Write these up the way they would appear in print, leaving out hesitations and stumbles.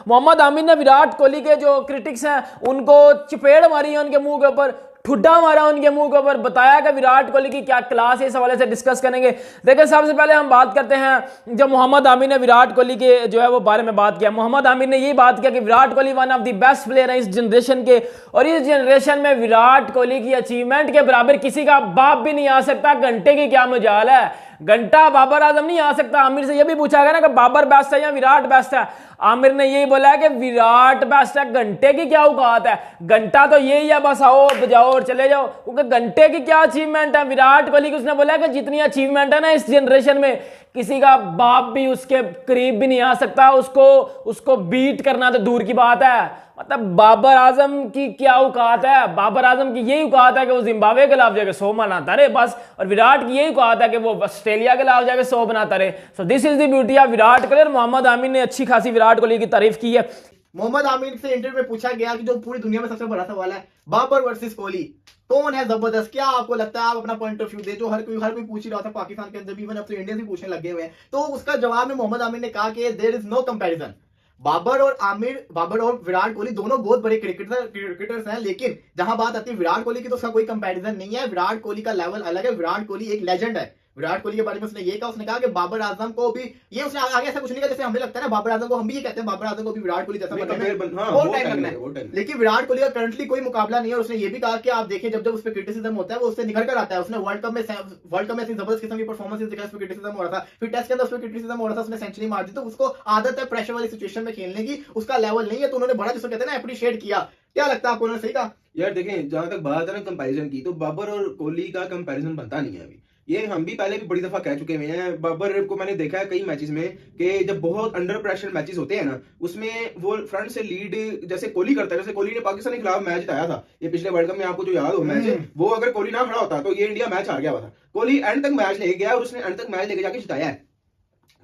मोहम्मद आमिर ने विराट कोहली के जो क्रिटिक्स हैं उनको चपेड़ मारी है उनके मुंह के ऊपर, ठुड्डा मारा उनके मुंह के ऊपर, बताया कि विराट कोहली की क्या क्लास है, इस हवाले से डिस्कस करेंगे। देखिए सबसे पहले हम बात करते हैं जब मोहम्मद आमिर ने विराट कोहली के जो है वो बारे में बात किया। मोहम्मद आमिर ने ये बात किया कि Virat Kohli one of the best player है इस जनरेशन के, और इस जनरेशन में विराट कोहली की अचीवमेंट के बराबर किसी का बाप भी नहीं आ सकता। घंटे की क्या मजाल है, घंटा बाबर आजम नहीं आ सकता। आमिर से यह भी पूछा गया ना कि बाबर बेस्ट है या विराट बेस्ट है, आमिर ने यही बोला है कि विराट बेस्ट है। घंटे की क्या औकात है, घंटा तो यही है बस आओ बजाओ और चले जाओ, क्योंकि घंटे की क्या अचीवमेंट है। विराट कोहली की उसने बोला कि जितनी अचीवमेंट है ना इस जनरेशन में किसी का बाप भी उसके करीब भी नहीं आ सकता, उसको बीट करना तो दूर की बात है। मतलब बाबर आजम की क्या औकात है, बाबर आजम की यही औकात है कि वो जिम्बाब्वे के खिलाफ जाके 100 बनाता रहे बस, और विराट की यही औकात है कि वो ऑस्ट्रेलिया के खिलाफ जाके 100 बनाता रहे। So this is the beauty of Virat Kohli. Mohammad Amir ने अच्छी खासी विराट कोहली की तारीफ की है। मोहम्मद आमिर से इंटरव्यू में पूछा गया कि जो पूरी दुनिया में सबसे बड़ा सवाल है बाबर वर्सेस कोहली, कौन है जबरदस्त, क्या आपको लगता है, आप अपना पॉइंट ऑफ व्यू दे, जो हर कोई पूछ ही रहा था पाकिस्तान के अंदर भी, इवन अब तो इंडियन भी पूछने लगे हुए हैं। तो उसका जवाब में मोहम्मद आमिर ने कहा कि there is no comparison. Babar और विराट कोहली दोनों बहुत बड़े क्रिकेटर्स हैं, लेकिन जहां बात आती है विराट कोहली की तो उसका कोई कंपैरिजन नहीं है। विराट कोहली का लेवल अलग है, विराट कोहली एक लेजेंड है। विराट कोहली के बारे में उसने ये कहा, उसने कहा कि बाबर आजम को भी, ये उसने आगे ऐसा कुछ नहीं कहा जैसे हमें लगता है ना बाबर आजम को, हम भी ये कहते हैं बाबर आजम को भी विराट कोहली जैसा बनना है, लेकिन विराट कोहली का करंटली कोई मुकाबला नहीं है। और उसने ये भी कहा कि आप देखिए जब उस पर क्रिटिसिज्म होता है वो उससे निकल कर आता है। उसने वर्ल्ड कप में ऐसी जबरदस्त किस्म की परफॉर्मेंस दिखाई, उस पर क्रिटिसिज्म हो रहा था, फिर टेस्ट के अंदर उस पर क्रिटिसिज्म हो रहा था, उसने सेंचुरी मार दी। तो उसको आदत है प्रेशर वाली सिचुएशन में खेलने की, उसका लेवल नहीं है, तो उन्होंने बड़ा जिसको कहते हैं ना अप्रिशिएट किया। क्या लगता है आपको, उन्होंने सही कहा? यार देखें, जहां तक बात है ना कंपैरिजन की, तो बाबर और कोहली का कंपैरिजन बनता नहीं है अभी। ये हम भी पहले भी बड़ी दफा कह चुके हुए हैं। बाबर को मैंने देखा है कई मैचेस में कि जब बहुत अंडर प्रेशर मैचेस होते हैं ना, उसमें वो फ्रंट से लीड जैसे कोहली करता है। जैसे कोहली ने पाकिस्तान के खिलाफ मैच जिताया था ये पिछले वर्ल्ड कप में, आपको जो याद हो मैच, वो अगर कोहली ना खड़ा होता तो ये इंडिया मैच हार गया हुआ था। कोहली एंड तक मैच लेके गया और उसने एंड तक मैच लेके जाके जिताया है।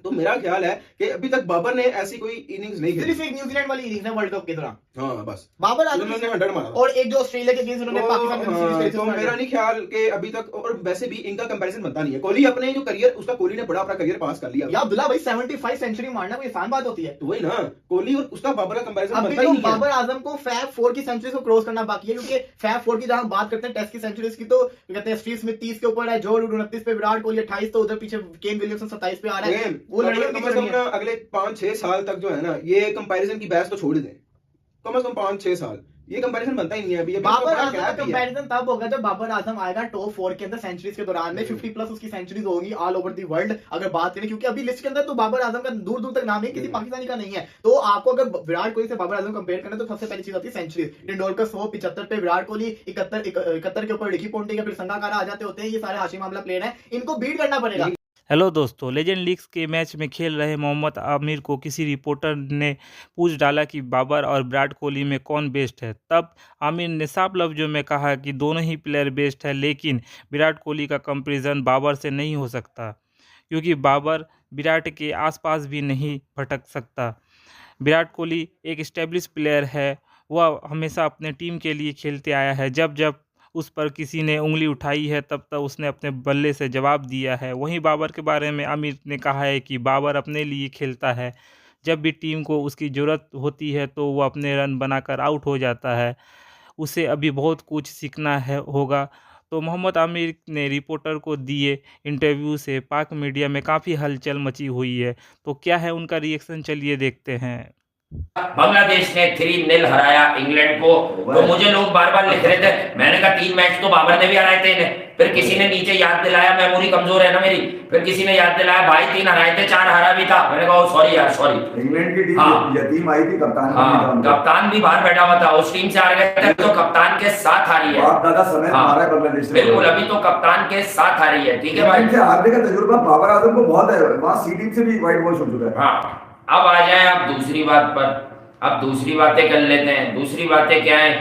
तो मेरा ख्याल है कि अभी तक बाबर ने ऐसी कोई इनिंग्स नहीं खेली, सिर्फ एक न्यूजीलैंड वाली इनिंग्स है वर्ल्ड कप के दौरान। हाँ बस बाबर उन्होंने 100 मारा और एक जो ऑस्ट्रेलिया के अगेंस्ट उन्होंने पाकिस्तान तो मेरा नहीं ख्याल कि अभी तक, और वैसे भी इनका कंपैरिजन बनता नहीं है। कोहली अपने जो करियर, उसका कोहली ने बड़ा अपना करियर पास कर लिया। या अब्दुल्ला भाई 75 सेंचुरी मारना कोई आसान बात होती है? तो वही ना, कोहली और उसका बाबर का कंपैरिजन बनता ही नहीं है। बाबर आजम को फैब 4 की सेंचुरी को क्रॉस करना बाकी है, क्योंकि फैब 4 की जहां हम बात करते हैं टेस्ट की सेंचुरीज की, तो कहते हैं स्टीव स्मिथ 30 के ऊपर है, जो रूट 29 पे, विराट कोहली 28, तो उधर पीछे केन विलियमसन 27 पे आ रहा है। वो लड़ाई अगले 5-6 साल तक जो है ना, ये कंपैरिजन की बहस तो छोड़ दें, कम से कम 5-6 साल ये कंपैरिजन बनता ही नहीं है अभी। बाबर आजम का कंपैरिजन तब होगा जब बाबर आजम आएगा टॉप 4 के अंदर सेंचुरीज के दौरान में, 50 प्लस उसकी सेंचुरीज होंगी ऑल ओवर द वर्ल्ड अगर बात करें, क्योंकि अभी लिस्ट के अंदर तो बाबर आजम का दूर दूर तक नाम है, किसी पाकिस्तानी का नहीं है। तो आपको अगर विराट कोहली से बाबर आजम कंपेयर करना तो सबसे पहली चीज होती है सेंचुरीज। तेंदुलकर 175 पे, विराट कोहली 71 के ऊपर, रिकी पोंटिंग के फिर संगाकारा आ जाते होते हैं, ये सारे हाशिम आमला प्लेयर हैं, इनको बीट करना पड़ेगा। हेलो दोस्तों, लेजेंड लीग्स के मैच में खेल रहे मोहम्मद आमिर को किसी रिपोर्टर ने पूछ डाला कि बाबर और विराट कोहली में कौन बेस्ट है। तब आमिर ने साफ लफ्ज़ों में कहा कि दोनों ही प्लेयर बेस्ट है, लेकिन विराट कोहली का कंपैरिजन बाबर से नहीं हो सकता, क्योंकि बाबर विराट के आसपास भी नहीं भटक सकता। विराट कोहली एक एस्टेब्लिश प्लेयर है, वह हमेशा अपने टीम के लिए खेलते आया है। जब जब उस पर किसी ने उंगली उठाई है तब तक उसने अपने बल्ले से जवाब दिया है। वहीं बाबर के बारे में आमिर ने कहा है कि बाबर अपने लिए खेलता है, जब भी टीम को उसकी ज़रूरत होती है तो वो अपने रन बनाकर आउट हो जाता है। उसे अभी बहुत कुछ सीखना होगा। तो मोहम्मद आमिर ने रिपोर्टर को दिए इंटरव्यू से पाक मीडिया में काफ़ी हलचल मची हुई है। तो क्या है उनका रिएक्शन, चलिए देखते हैं। बांग्लादेश ने 3-0 हराया इंग्लैंड को, तो मुझे लोग बार बार लिख रहे थे, मैंने कहा 3 मैच तो बाबर ने भी हराए थे इन्हें। फिर किसी ने नीचे याद दिलाया, मेमोरी कमजोर है ना मेरी, फिर किसी ने याद दिलाया भाई 3 हराए थे, 4 हरा भी था। मैंने कहा सॉरी यार, सॉरी। इंग्लैंड की टीम आई थी, कप्तान भी बाहर बैठा हुआ था, उस टीम से हार गए थे, तो कप्तान के साथ हारी है। बिल्कुल, अभी तो कप्तान के साथ हारी है, ठीक है भाई। हारने का तजुर्बा बाबर आजम को बहुत है, वहां सी टीम से भी व्हाइट वॉश हो चुका है। हाँ, अब आ जाए आप दूसरी बात पर, अब दूसरी बातें कर लेते हैं। दूसरी बातें क्या है,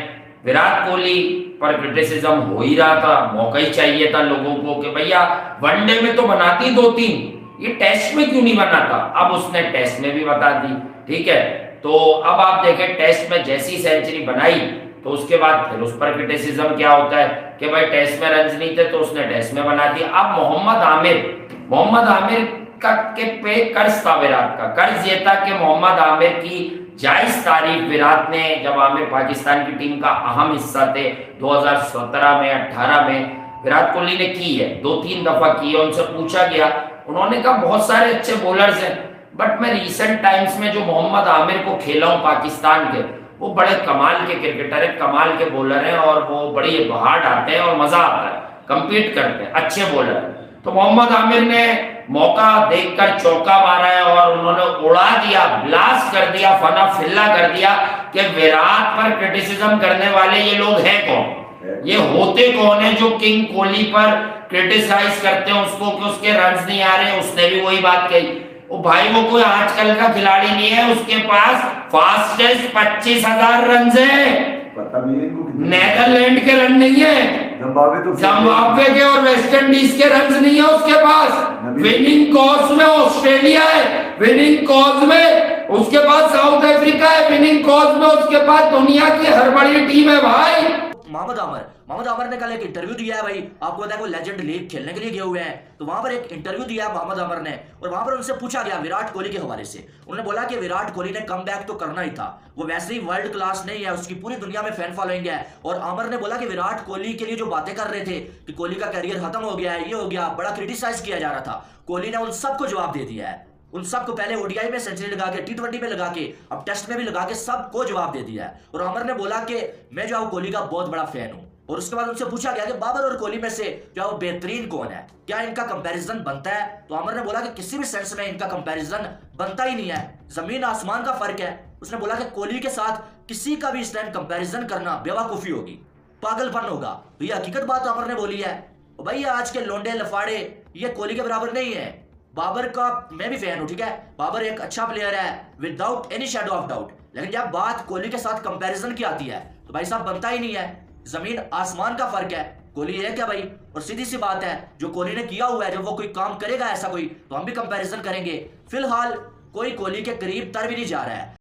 विराट कोहली पर क्रिटिसिज्म हो ही रहा था, मौका ही चाहिए था लोगों को कि भैया वनडे में तो बनाती 2-3, ये टेस्ट में क्यों नहीं बनाता। अब उसने टेस्ट में भी बता दी, ठीक है। तो अब आप देखें, टेस्ट में जैसी सेंचुरी बनाई तो उसके बाद फिर उस पर क्रिटिसिज्म क्या होता है कि भाई टेस्ट में रन नहीं थे, तो उसने टेस्ट में बना दी। अब मोहम्मद आमिर के पे कर्ज था, विराट का कर्ज ये था कि मोहम्मद आमिर की जायज तारीफ विराट ने, जब आमिर पाकिस्तान की टीम का अहम हिस्सा थे 2017 में 18 में, विराट कोहली ने की है, 2-3 दफा की है। उनसे पूछा गया, उन्होंने कहा बहुत सारे अच्छे बॉलर्स हैं, बट मैं रिसेंट टाइम्स में जो मोहम्मद आमिर को खेला हूं पाकिस्तान के, वो बड़े कमाल के क्रिकेटर है, कमाल के बॉलर हैं और वो बड़ी बहार आते हैं और मजा आता है, कंपीट करते हैं, अच्छे बॉलर। तो मोहम्मद आमिर ने मौका देखकर चौका मारा है और उन्होंने उड़ा दिया, ब्लास्ट कर दिया, फना फिल्ला कर दिया कि विराट पर क्रिटिसिज्म करने वाले ये लोग हैं कौन, ये होते कौन है जो किंग कोहली पर क्रिटिसाइज करते हैं उसको कि उसके रन्स नहीं आ रहे। उसने भी वही बात कही, वो भाई वो कोई आजकल का खिलाड़ी नहीं है, उसके पास फास्टेस्ट 25,000 रन है, नेदरलैंड के रन नहीं है, जिम्बाब्वे के और वेस्ट इंडीज के रन नहीं है उसके पास। विनिंग कॉज में ऑस्ट्रेलिया है, विनिंग कॉज में उसके पास साउथ अफ्रीका है, विनिंग कॉज में उसके पास दुनिया की हर बड़ी टीम है भाई। मोहम्मद आमिर ने कल एक इंटरव्यू दिया है भाई, आपको पता है वो लेजेंड लीग खेलने के लिए गए हुए हैं, तो वहां पर एक इंटरव्यू दिया है मोहम्मद आमिर ने, और वहां पर उनसे पूछा गया विराट कोहली के हवाले से। उन्होंने बोला कि विराट कोहली ने कमबैक तो करना ही था, वो वैसे ही वर्ल्ड क्लास नहीं है, उसकी पूरी दुनिया में फैन फॉलोइंग है। और आमिर ने बोला कि विराट कोहली के लिए जो बातें कर रहे थे कि कोहली का करियर खत्म हो गया है, ये हो गया, बड़ा क्रिटिसाइज किया जा रहा था, कोहली ने उन सबको जवाब दे दिया है। उन सबको पहले ओडीआई में सेंचुरी लगा के, T20 में लगा के, अब टेस्ट में भी लगा के सबको जवाब दे दिया है। और आमिर ने बोला कि मैं जो है कोहली का बहुत बड़ा फैन हूं। और उसके बाद उनसे पूछा गया कि बाबर और कोहली में से जो है बेहतरीन कौन है, क्या इनका कंपैरिजन बनता है? तो आमिर ने बोला कि किसी भी सेंस में इनका कंपैरिजन बनता ही नहीं है, जमीन आसमान का फर्क है। उसने बोला कि कोहली के साथ किसी का भी इस टाइम कंपैरिजन करना बेवकूफी होगी, पागलपन होगा। तो ये हकीकत बात आमिर ने बोली है। भाई आज के लोंडे लफाड़े ये कोहली के बराबर नहीं है। बाबर का मैं भी फैन हूं, ठीक है, बाबर एक अच्छा प्लेयर है without any shadow of doubt, लेकिन जब बात कोहली के साथ कंपैरिजन की आती है तो भाई साहब बनता ही नहीं है, जमीन आसमान का फर्क है। कोहली है क्या भाई? और सीधी सी बात है, जो कोहली ने किया हुआ है, जब वो कोई काम करेगा ऐसा कोई, तो हम भी कंपैरिजन करेंगे। फिलहाल कोई कोहली के करीब तर भी नहीं जा रहा है।